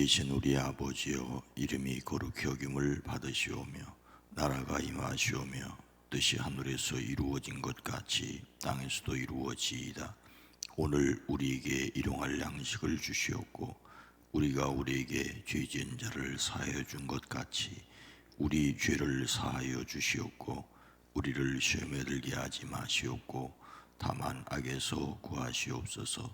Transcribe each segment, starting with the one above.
계신 우리 아버지여, 이름이 거룩히 여김을 받으시오며 나라가 임하시오며 뜻이 하늘에서 이루어진 것 같이 땅에서도 이루어지이다. 오늘 우리에게 일용할 양식을 주시옵고 우리가 우리에게 죄 지은 자를 사하여 준 것 같이 우리 죄를 사하여 주시옵고 우리를 시험에 들게 하지 마시옵고 다만 악에서 구하시옵소서.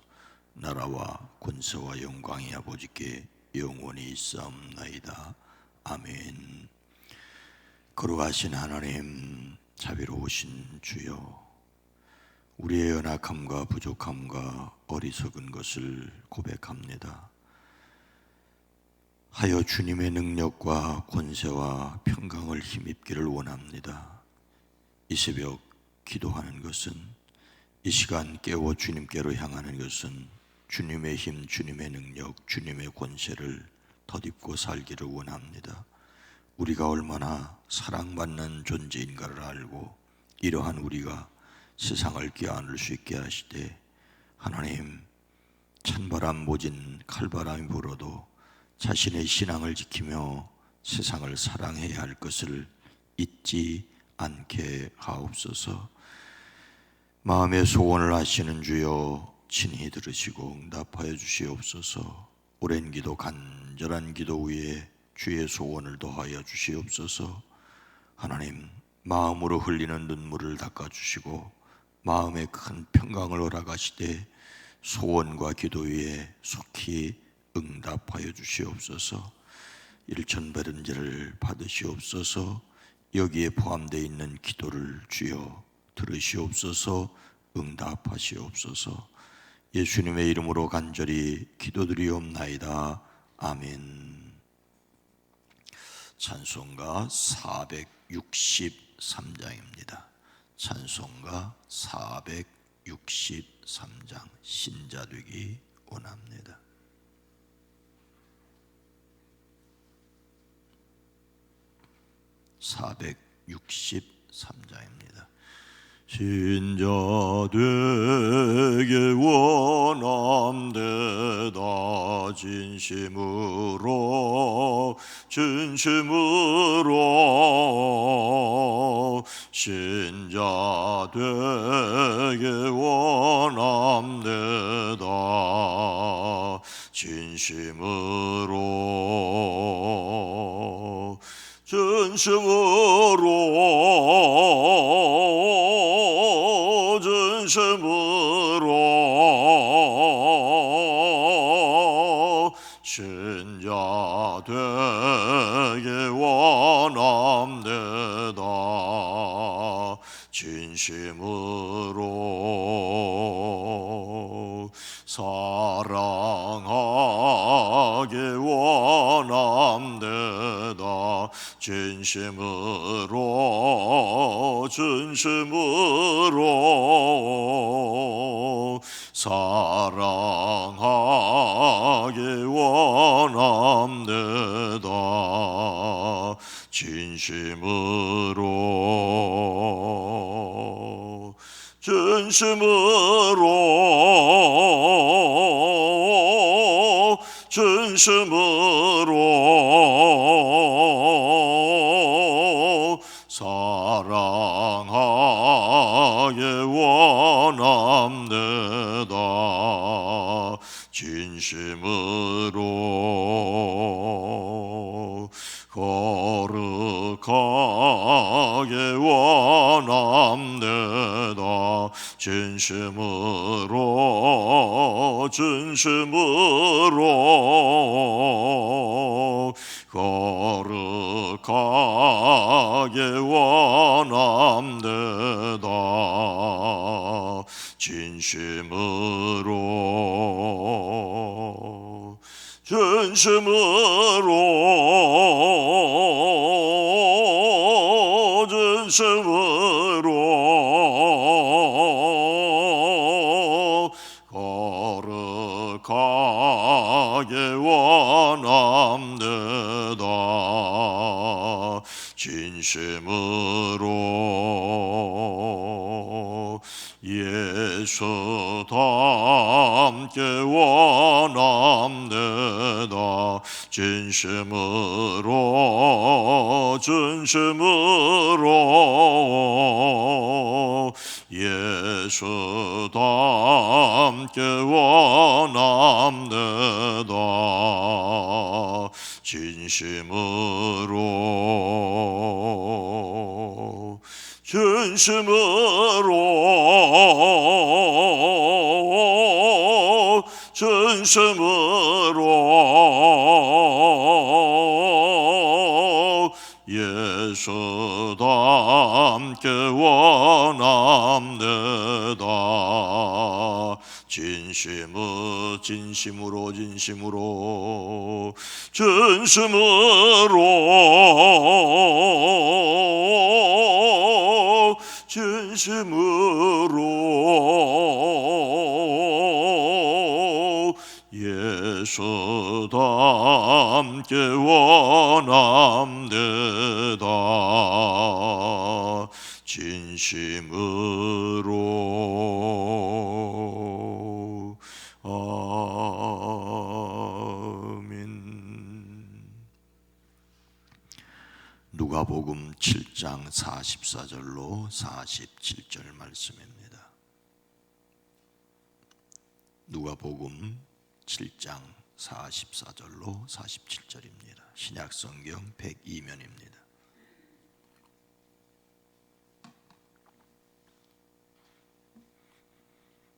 나라와 권세와 영광이 아버지께 영원히 있사옵나이다. 아멘. 거룩하신 하나님, 자비로우신 주여, 우리의 연약함과 부족함과 어리석은 것을 고백합니다. 하여 주님의 능력과 권세와 평강을 힘입기를 원합니다. 이 새벽 기도하는 것은, 이 시간 깨워 주님께로 향하는 것은 주님의 힘, 주님의 능력, 주님의 권세를 덧입고 살기를 원합니다. 우리가 얼마나 사랑받는 존재인가를 알고 이러한 우리가 세상을 껴안을 수 있게 하시되, 하나님, 찬바람 모진 칼바람이 불어도 자신의 신앙을 지키며 세상을 사랑해야 할 것을 잊지 않게 하옵소서. 마음의 소원을 하시는 주여, 친히 들으시고 응답하여 주시옵소서. 오랜 기도, 간절한 기도 위에 주의 소원을 더하여 주시옵소서. 하나님, 마음으로 흘리는 눈물을 닦아주시고 마음에 큰 평강을 허락하시되 소원과 기도 위에 속히 응답하여 주시옵소서. 일천배른제를 받으시옵소서. 여기에 포함되어 있는 기도를 주여 들으시옵소서. 응답하시옵소서. 예수님의 이름으로 간절히 기도드리옵나이다. 아멘. 찬송가 463장입니다. 찬송가 463장, 신자되기 원합니다. (463장입니다) 신자 되게 원함되다. 진심으로 신자 되게 원함되다. 진심으로 신자 되게 원함되다. 진심으로 사랑하게 원함되다. 진심으로 사랑하게 원함되다. 진심으로 사랑하게 원함되다. 진심으로 거룩하게 원함되다. 진심으로 거룩하게 원함되다. 진심으로 거룩하게 원함되다. 진심으로 예수 닮게 원함되다. 진심으로 진심으로 예수답게 원합니다. 진심으로 진심으로 진심으로 예수답게 원합니다. 진심으로 진심으로 진심으로 진심으로 예수답게 원합니다. 진심으로. 아멘. 누가복음 7장 44절로 47절 말씀입니다. 누가복음 7장 44절로 47절입니다. 신약성경 102면입니다.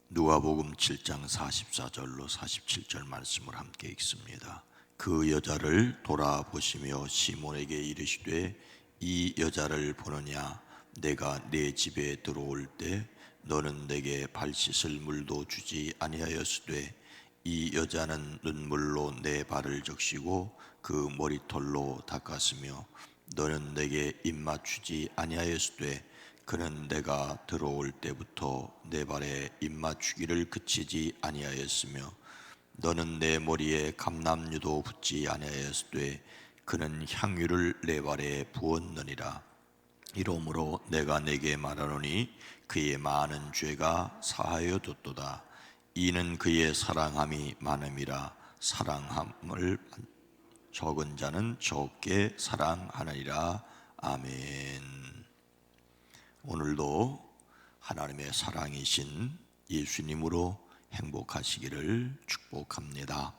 누가복음 7장 44절로 47절 말씀을 함께 읽습니다. 그 여자를 돌아보시며 시몬에게 이르시되 이 여자를 보느냐? 내가 네 집에 들어올 때 너는 내게 발 씻을 물도 주지 아니하였으되 이 여자는 눈물로 내 발을 적시고 그 머리털로 닦았으며 너는 내게 입맞추지 아니하였으되 그는 내가 들어올 때부터 내 발에 입맞추기를 그치지 아니하였으며 너는 내 머리에 감람유도 붓지 아니하였으되 그는 향유를 내 발에 부었느니라. 이러므로 내가 내게 말하노니 그의 많은 죄가 사하여졌도다. 이는 그의 사랑함이 많음이라. 사랑함을 적은 자는 적게 사랑하느니라. 아멘. 오늘도 하나님의 사랑이신 예수님으로 행복하시기를 축복합니다.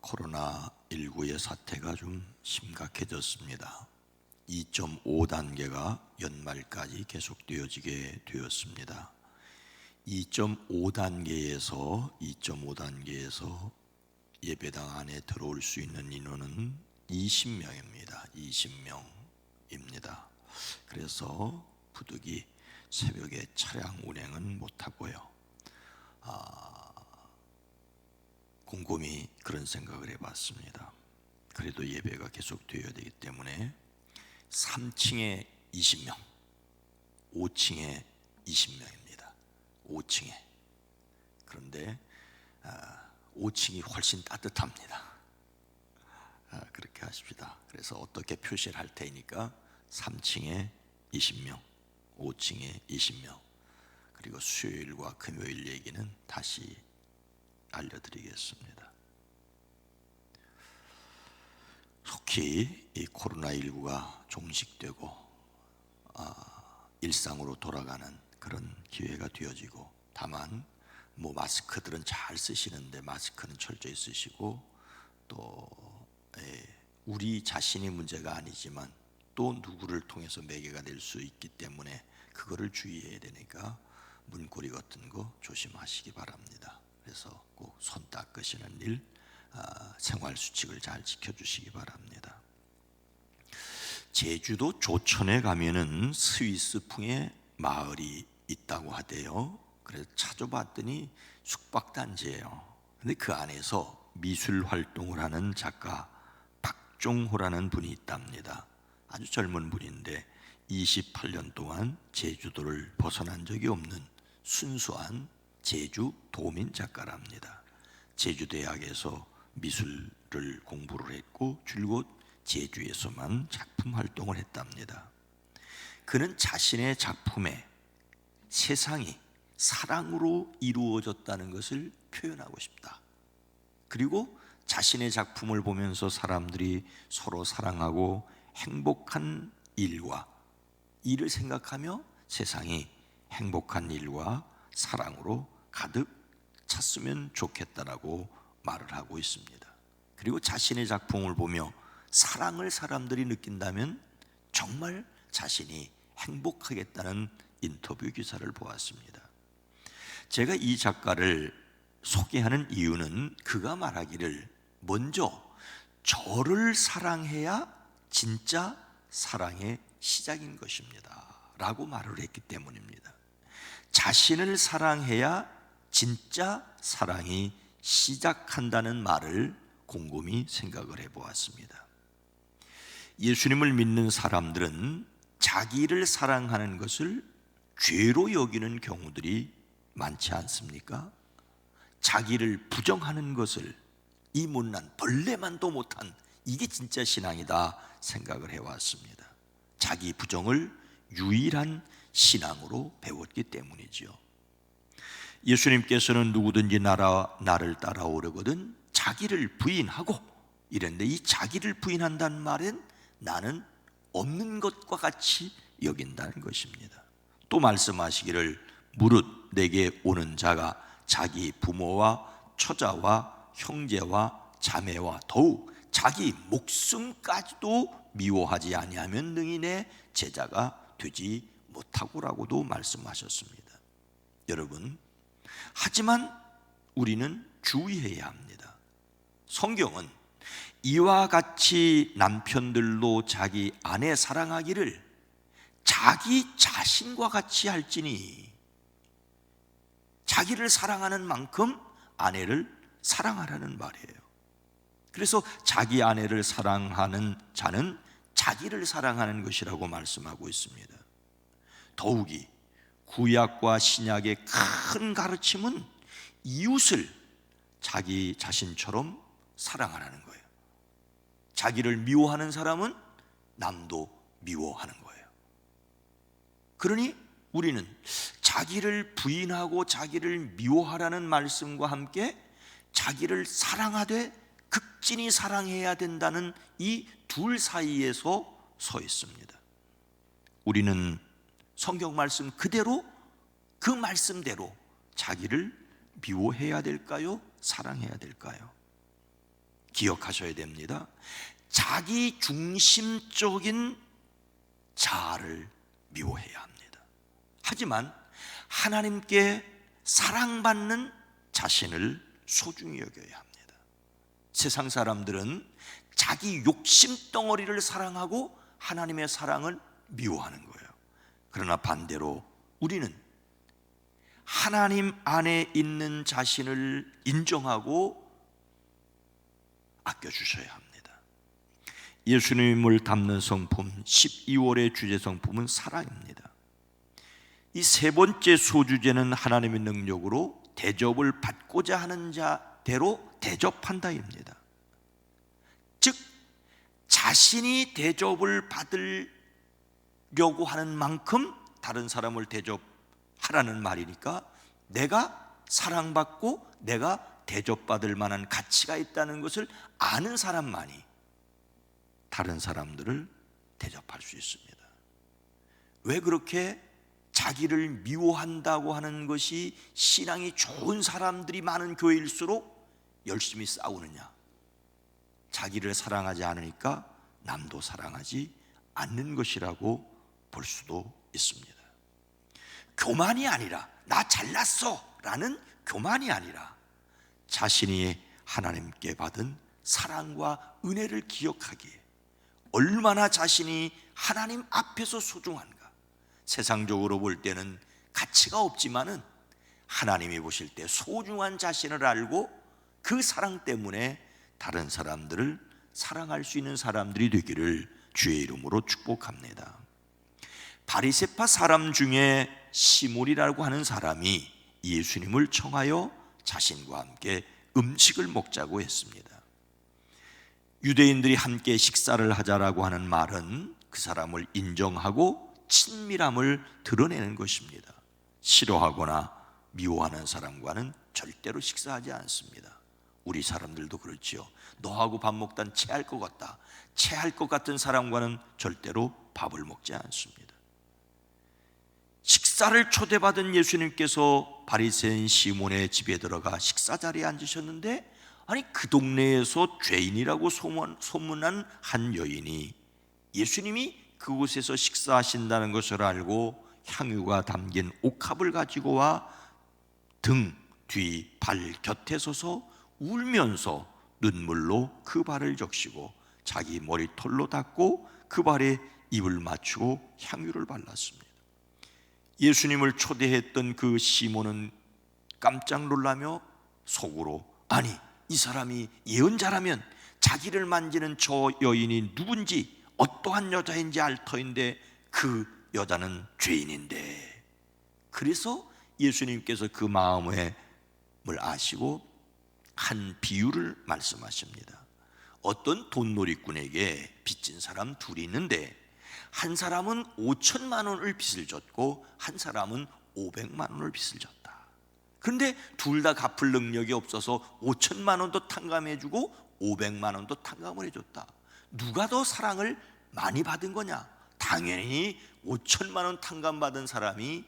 코로나19의 사태가 좀 심각해졌습니다. 2.5단계가 연말까지 계속되어지게 되었습니다. 2.5단계에서 예배당 안에 들어올 수 있는 인원은 20명입니다. 20명입니다. 그래서 부득이 새벽에 차량 운행은 못하고요. 곰곰이 그런 생각을 해봤습니다. 그래도 예배가 계속되어야 되기 때문에 3층에 20명, 5층에 20명입니다. 5층에. 그런데 5층이 훨씬 따뜻합니다. 그렇게 하십시다. 그래서 어떻게 표시를 할 테니까 3층에 20명, 5층에 20명. 그리고 수요일과 금요일 얘기는 다시 알려드리겠습니다. 속히 이 코로나19가 종식되고 일상으로 돌아가는 그런 기회가 되어지고, 다만 마스크들은 잘 쓰시는데 마스크는 철저히 쓰시고, 또 우리 자신이 문제가 아니지만 또 누구를 통해서 매개가 될 수 있기 때문에 그거를 주의해야 되니까 문고리 같은 거 조심하시기 바랍니다. 그래서 꼭 손 닦으시는 일, 생활 수칙을 잘 지켜주시기 바랍니다. 제주도 조천에 가면은 스위스풍의 마을이 있다고 하대요. 그래서 찾아봤더니 숙박단지예요. 근데 그 안에서 미술 활동을 하는 작가 박종호라는 분이 있답니다. 아주 젊은 분인데 28년 동안 제주도를 벗어난 적이 없는 순수한 제주 도민 작가랍니다. 제주대학에서 미술을 공부를 했고 줄곧 제주에서만 작품 활동을 했답니다. 그는 자신의 작품에 세상이 사랑으로 이루어졌다는 것을 표현하고 싶다. 그리고 자신의 작품을 보면서 사람들이 서로 사랑하고 행복한 일을 생각하며 세상이 행복한 일과 사랑으로 가득 찼으면 좋겠다라고 말을 하고 있습니다. 그리고 자신의 작품을 보며 사랑을 사람들이 느낀다면 정말 자신이 행복하겠다는 인터뷰 기사를 보았습니다. 제가 이 작가를 소개하는 이유는 그가 말하기를 먼저 저를 사랑해야 진짜 사랑의 시작인 것입니다 라고 말을 했기 때문입니다. 자신을 사랑해야 진짜 사랑이 시작한다는 말을 곰곰이 생각을 해보았습니다. 예수님을 믿는 사람들은 자기를 사랑하는 것을 죄로 여기는 경우들이 많지 않습니까? 자기를 부정하는 것을 이 못난 벌레만도 못한 이게 진짜 신앙이다 생각을 해왔습니다. 자기 부정을 유일한 신앙으로 배웠기 때문이죠. 예수님께서는 누구든지 나를 따라오려거든 자기를 부인하고 이랬는데, 이 자기를 부인한다는 말은 나는 없는 것과 같이 여긴다는 것입니다. 또 말씀하시기를 무릇 내게 오는 자가 자기 부모와 처자와 형제와 자매와 더욱 자기 목숨까지도 미워하지 아니하면 능히 내 제자가 되지 못하고라고도 말씀하셨습니다. 여러분, 하지만 우리는 주의해야 합니다. 성경은 이와 같이 남편들로 자기 아내 사랑하기를 자기 자신과 같이 할지니, 자기를 사랑하는 만큼 아내를 사랑하라는 말이에요. 그래서 자기 아내를 사랑하는 자는 자기를 사랑하는 것이라고 말씀하고 있습니다. 더욱이 구약과 신약의 큰 가르침은 이웃을 자기 자신처럼 사랑하라는 거예요. 자기를 미워하는 사람은 남도 미워하는 거예요. 그러니 우리는 자기를 부인하고 자기를 미워하라는 말씀과 함께 자기를 사랑하되 극진히 사랑해야 된다는 이 둘 사이에서 서 있습니다. 우리는 성경 말씀 그대로, 그 말씀대로 자기를 미워해야 될까요? 사랑해야 될까요? 기억하셔야 됩니다. 자기 중심적인 자아를 미워해야 합니다. 하지만 하나님께 사랑받는 자신을 소중히 여겨야 합니다. 세상 사람들은 자기 욕심 덩어리를 사랑하고 하나님의 사랑을 미워하는 거예요. 그러나 반대로 우리는 하나님 안에 있는 자신을 인정하고 아껴주셔야 합니다. 예수님을 담는 성품 12월의 주제 성품은 사랑입니다. 이 세 번째 소주제는 하나님의 능력으로 대접을 받고자 하는 자대로 대접한다입니다. 즉 자신이 대접을 받으려고 하는 만큼 다른 사람을 대접하라는 말이니까, 내가 사랑받고 내가 대접받을 만한 가치가 있다는 것을 아는 사람만이 다른 사람들을 대접할 수 있습니다. 왜 그렇게 자기를 미워한다고 하는 것이 신앙이 좋은 사람들이 많은 교회일수록 열심히 싸우느냐? 자기를 사랑하지 않으니까 남도 사랑하지 않는 것이라고 볼 수도 있습니다. 교만이 아니라 나 잘났어 라는 교만이 아니라 자신이 하나님께 받은 사랑과 은혜를 기억하기에 얼마나 자신이 하나님 앞에서 소중한가. 세상적으로 볼 때는 가치가 없지만은 하나님이 보실 때 소중한 자신을 알고 그 사랑 때문에 다른 사람들을 사랑할 수 있는 사람들이 되기를 주의 이름으로 축복합니다. 바리새파 사람 중에 시몬이라고 하는 사람이 예수님을 청하여 자신과 함께 음식을 먹자고 했습니다. 유대인들이 함께 식사를 하자라고 하는 말은 그 사람을 인정하고 친밀함을 드러내는 것입니다. 싫어하거나 미워하는 사람과는 절대로 식사하지 않습니다. 우리 사람들도 그렇지요. 너하고 밥 먹다 체할 것 같다. 체할 것 같은 사람과는 절대로 밥을 먹지 않습니다. 식사를 초대받은 예수님께서 바리새인 시몬의 집에 들어가 식사 자리에 앉으셨는데, 아니 그 동네에서 죄인이라고 소문한 한 여인이 예수님이 그곳에서 식사하신다는 것을 알고 향유가 담긴 옥합을 가지고 와 등, 뒤, 발 곁에 서서 울면서 눈물로 그 발을 적시고 자기 머리털로 닦고 그 발에 입을 맞추고 향유를 발랐습니다. 예수님을 초대했던 그 시몬은 깜짝 놀라며 속으로, 아니 이 사람이 예언자라면 자기를 만지는 저 여인이 누군지 어떠한 여자인지 알 터인데 그 여자는 죄인인데. 그래서 예수님께서 그 마음을 아시고 한 비유를 말씀하십니다. 어떤 돈놀이꾼에게 빚진 사람 둘이 있는데 한 사람은 5천만 원을 빚을 졌고 한 사람은 500만 원을 빚을 졌다. 그런데 둘 다 갚을 능력이 없어서 5천만 원도 탕감해주고 500만 원도 탕감을 해줬다. 누가 더 사랑을 많이 받은 거냐? 당연히 5천만 원 탕감받은 사람이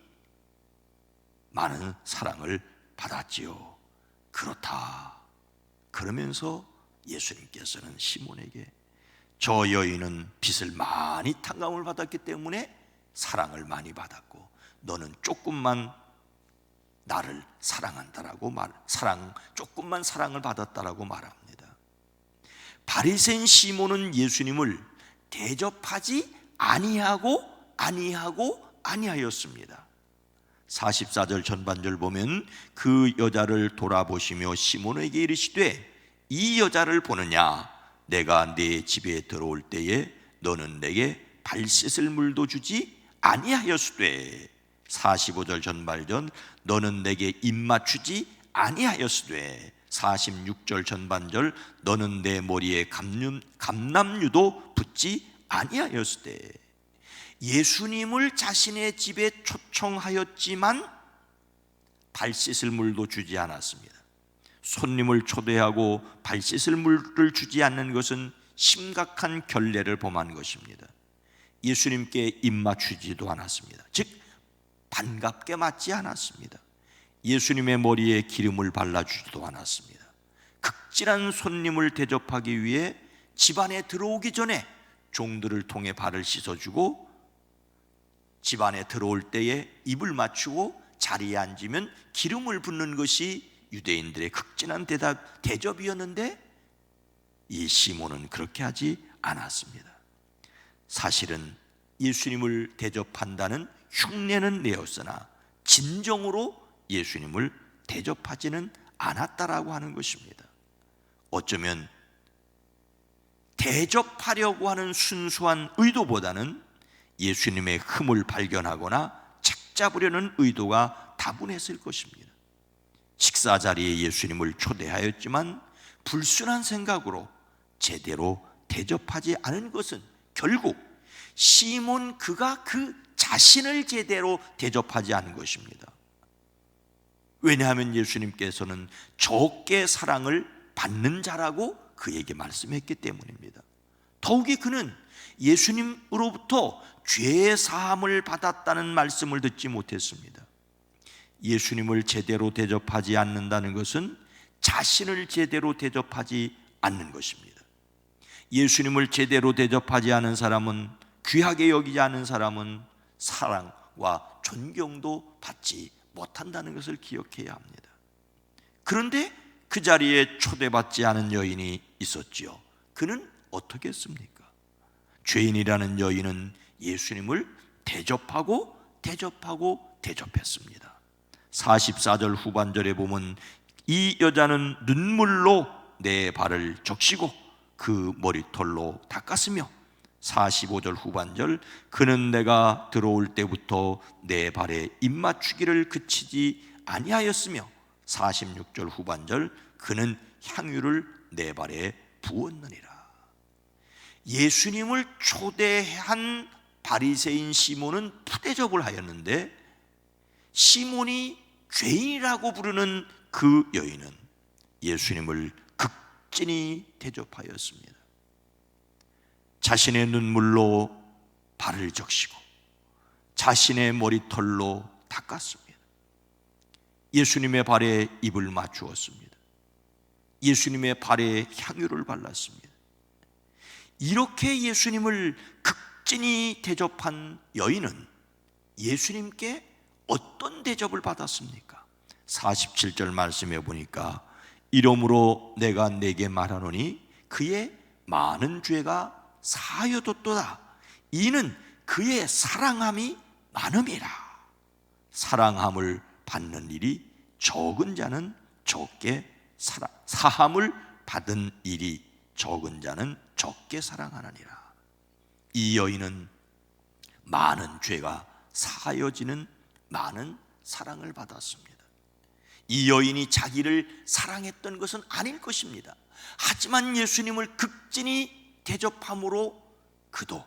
많은 사랑을 받았지요. 그렇다. 그러면서 예수님께서는 시몬에게 저 여인은 빚을 많이 탕감을 받았기 때문에 사랑을 많이 받았고 너는 조금만 나를 사랑한다라고 조금만 사랑을 받았다라고 말합니다. 바리새인 시몬은 예수님을 대접하지 아니하였습니다. 44절 전반절 보면 그 여자를 돌아보시며 시몬에게 이르시되 이 여자를 보느냐? 내가 네 집에 들어올 때에 너는 내게 발 씻을 물도 주지 아니하였으되 45절 전반절 너는 내게 입 맞추지 아니하였으되 46절 전반절 너는 내 머리에 감람유도 붓지 아니하였으되. 예수님을 자신의 집에 초청하였지만 발 씻을 물도 주지 않았습니다. 손님을 초대하고 발 씻을 물을 주지 않는 것은 심각한 결례를 범한 것입니다. 예수님께 입 맞추지도 않았습니다. 즉 반갑게 맞지 않았습니다. 예수님의 머리에 기름을 발라주지도 않았습니다. 극진한 손님을 대접하기 위해 집안에 들어오기 전에 종들을 통해 발을 씻어주고 집안에 들어올 때에 입을 맞추고 자리에 앉으면 기름을 붓는 것이 유대인들의 극진한 대접이었는데 이 시몬은 그렇게 하지 않았습니다. 사실은 예수님을 대접한다는 흉내는 내었으나 진정으로 예수님을 대접하지는 않았다라고 하는 것입니다. 어쩌면 대접하려고 하는 순수한 의도보다는 예수님의 흠을 발견하거나 착잡으려는 의도가 다분했을 것입니다. 식사 자리에 예수님을 초대하였지만 불순한 생각으로 제대로 대접하지 않은 것은 결국 시몬 그가 그 자신을 제대로 대접하지 않은 것입니다. 왜냐하면 예수님께서는 적게 사랑을 받는 자라고 그에게 말씀했기 때문입니다. 더욱이 그는 예수님으로부터 죄의 사함을 받았다는 말씀을 듣지 못했습니다. 예수님을 제대로 대접하지 않는다는 것은 자신을 제대로 대접하지 않는 것입니다. 예수님을 제대로 대접하지 않은 사람은, 귀하게 여기지 않은 사람은 사랑과 존경도 받지 못한다는 것을 기억해야 합니다. 그런데 그 자리에 초대받지 않은 여인이 있었지요. 그는 어떻게 했습니까? 죄인이라는 여인은 예수님을 대접했습니다. 44절 후반절에 보면 이 여자는 눈물로 내 발을 적시고 그 머리털로 닦았으며 45절 후반절 그는 내가 들어올 때부터 내 발에 입맞추기를 그치지 아니하였으며 46절 후반절 그는 향유를 내 발에 부었느니라. 예수님을 초대한 바리새인 시몬은 푸대접을 하였는데 시몬이 죄인이라고 부르는 그 여인은 예수님을 극진히 대접하였습니다. 자신의 눈물로 발을 적시고 자신의 머리털로 닦았습니다. 예수님의 발에 입을 맞추었습니다. 예수님의 발에 향유를 발랐습니다. 이렇게 예수님을 극진히 대접한 여인은 예수님께 어떤 대접을 받았습니까? 47절 말씀해 보니까 이러므로 내가 네게 말하노니 그의 많은 죄가 사하여졌도다. 이는 그의 사랑함이 많음이라. 사랑함을 받는 일이 적은 자는 적게 사함을 받은 일이 적은 자는 적게 사랑하느니라. 이 여인은 많은 죄가 사하여지는 많은 사랑을 받았습니다. 이 여인이 자기를 사랑했던 것은 아닐 것입니다. 하지만 예수님을 극진히 대접함으로 그도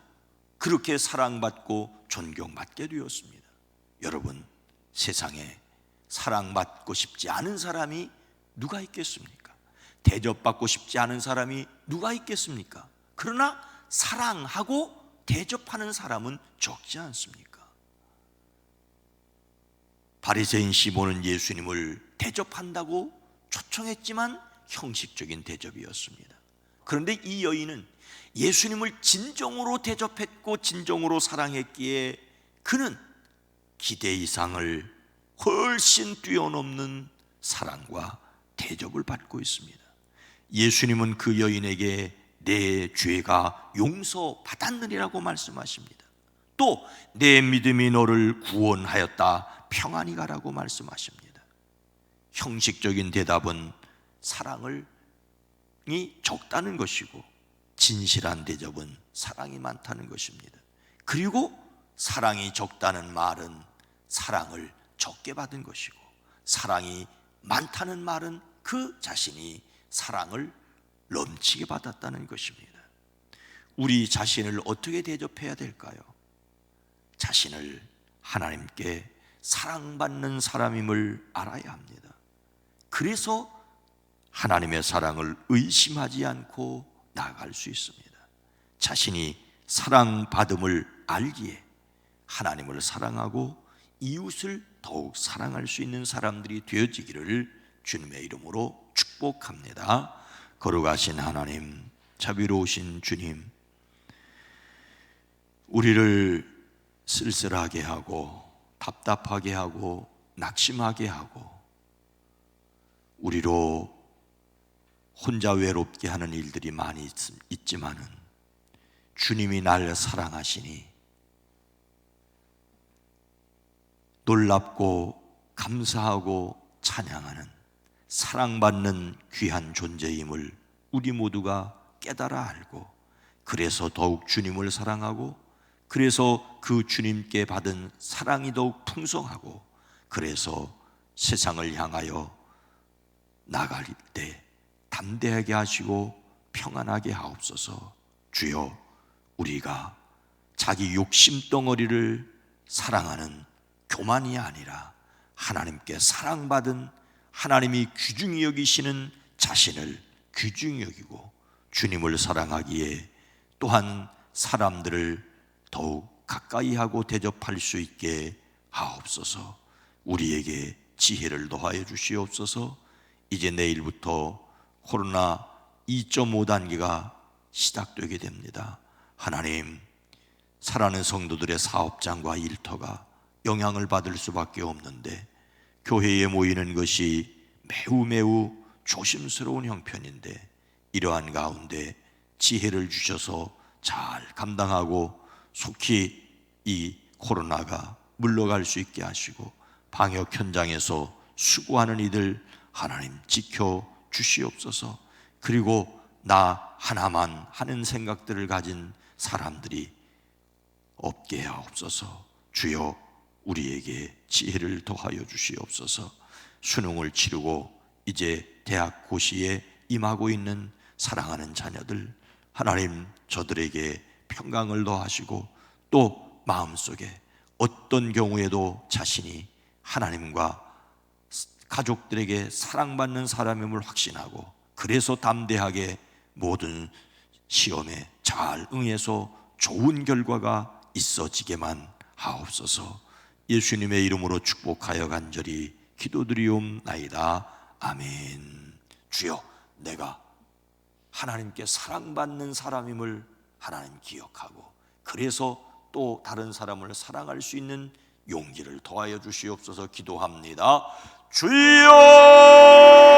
그렇게 사랑받고 존경받게 되었습니다. 여러분, 세상에 사랑받고 싶지 않은 사람이 누가 있겠습니까? 대접받고 싶지 않은 사람이 누가 있겠습니까? 그러나 사랑하고 대접하는 사람은 적지 않습니까? 바리새인 시몬은 예수님을 대접한다고 초청했지만 형식적인 대접이었습니다. 그런데 이 여인은 예수님을 진정으로 대접했고 진정으로 사랑했기에 그는 기대 이상을 훨씬 뛰어넘는 사랑과 대접을 받고 있습니다. 예수님은 그 여인에게 내 죄가 용서받았느니라고 말씀하십니다. 또 내 믿음이 너를 구원하였다, 평안히 가라고 말씀하십니다. 형식적인 대답은 사랑이 적다는 것이고 진실한 대접은 사랑이 많다는 것입니다. 그리고 사랑이 적다는 말은 사랑을 적게 받은 것이고 사랑이 많다는 말은 그 자신이 사랑을 넘치게 받았다는 것입니다. 우리 자신을 어떻게 대접해야 될까요? 자신을 하나님께 사랑받는 사람임을 알아야 합니다. 그래서 하나님의 사랑을 의심하지 않고 나아갈 수 있습니다. 자신이 사랑받음을 알기에 하나님을 사랑하고 이웃을 더욱 사랑할 수 있는 사람들이 되어지기를 주님의 이름으로 축복합니다. 거룩하신 하나님, 자비로우신 주님, 우리를 쓸쓸하게 하고 답답하게 하고 낙심하게 하고 우리로 혼자 외롭게 하는 일들이 많이 있지만은 주님이 날 사랑하시니 놀랍고 감사하고 찬양하는 사랑받는 귀한 존재임을 우리 모두가 깨달아 알고 그래서 더욱 주님을 사랑하고 그래서 그 주님께 받은 사랑이 더욱 풍성하고 그래서 세상을 향하여 나갈 때 담대하게 하시고 평안하게 하옵소서. 주여, 우리가 자기 욕심 덩어리를 사랑하는 교만이 아니라 하나님께 사랑받은 하나님이 귀중히 여기시는 자신을 귀중히 여기고 주님을 사랑하기에 또한 사람들을 더욱 가까이 하고 대접할 수 있게 하옵소서. 우리에게 지혜를 더하여 주시옵소서. 이제 내일부터 코로나 2.5 단계가 시작되게 됩니다. 하나님, 사랑하는 성도들의 사업장과 일터가 영향을 받을 수밖에 없는데 교회에 모이는 것이 매우 조심스러운 형편인데 이러한 가운데 지혜를 주셔서 잘 감당하고 속히 이 코로나가 물러갈 수 있게 하시고 방역 현장에서 수고하는 이들 하나님 지켜 주시옵소서. 그리고 나 하나만 하는 생각들을 가진 사람들이 없게 하옵소서. 주여, 우리에게 지혜를 더하여 주시옵소서. 수능을 치르고 이제 대학 고시에 임하고 있는 사랑하는 자녀들 하나님, 저들에게 평강을 더하시고 또 마음속에 어떤 경우에도 자신이 하나님과 가족들에게 사랑받는 사람임을 확신하고 그래서 담대하게 모든 시험에 잘 응해서 좋은 결과가 있어지게만 하옵소서. 예수님의 이름으로 축복하여 간절히 기도드리옵나이다. 아멘. 주여, 내가 하나님께 사랑받는 사람임을 하나님 기억하고, 그래서 또 다른 사람을 사랑할 수 있는 용기를 더하여 주시옵소서. 기도합니다. 주여!